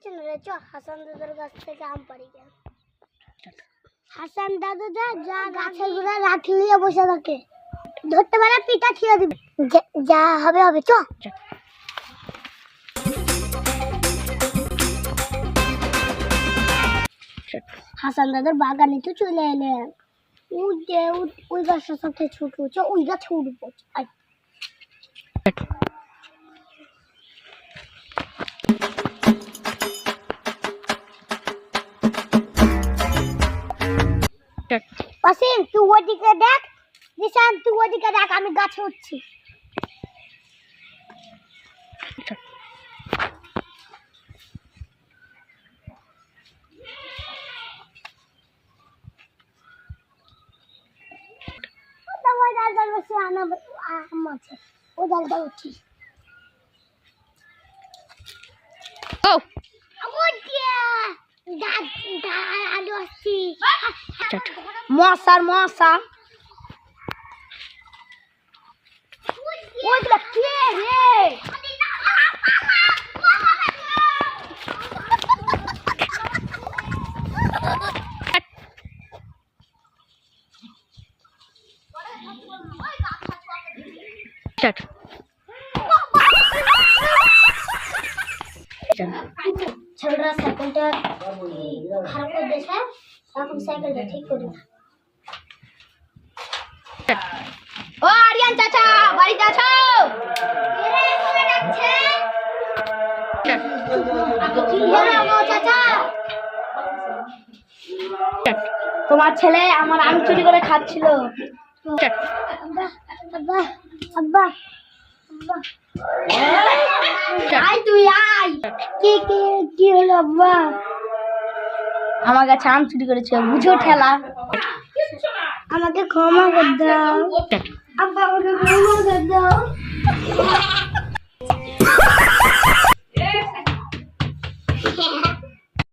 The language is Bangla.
হচ্ছে না রে, চ হাসান দাদার কাছ থেকে আম পাড়ি গে। হাসান দাদা যা যা গাছের গোড়ায় লাঠি নিয়ে বসে থাকে, ধরতে পারে পিঠা ছিঁড়ে দিবে। যা হবে হবে, চ। হাসান দাদার বাগানে তো চলে এলেন। ওই গাছটার সাথে ছোট হচ্ছে, ওই গাছে উঠবো। ওয়াসিম তুই ওদিকে দেখ, নিশান তুই ওদিকে দেখ, আমি গাছে উঠছি। মশার মশা ছেলেরা সাইকেলটা খারাপ করে দিয়েছে, এখন সাইকেলটা ঠিক করে না। ও আরিয়ান চাচা বাড়িতে আছো? তোমার ছেলে আমার আম চুরি করে খাচ্ছিল। আব্বা আব্বা আয় তুই আয়। কি হলো আব্বা? আমার কাছে আম চুরি করেছে, বুঝো ঠেলা। আমাকে ক্ষমা করে দাও আব্বা, আমাকে ক্ষমা করে দাও।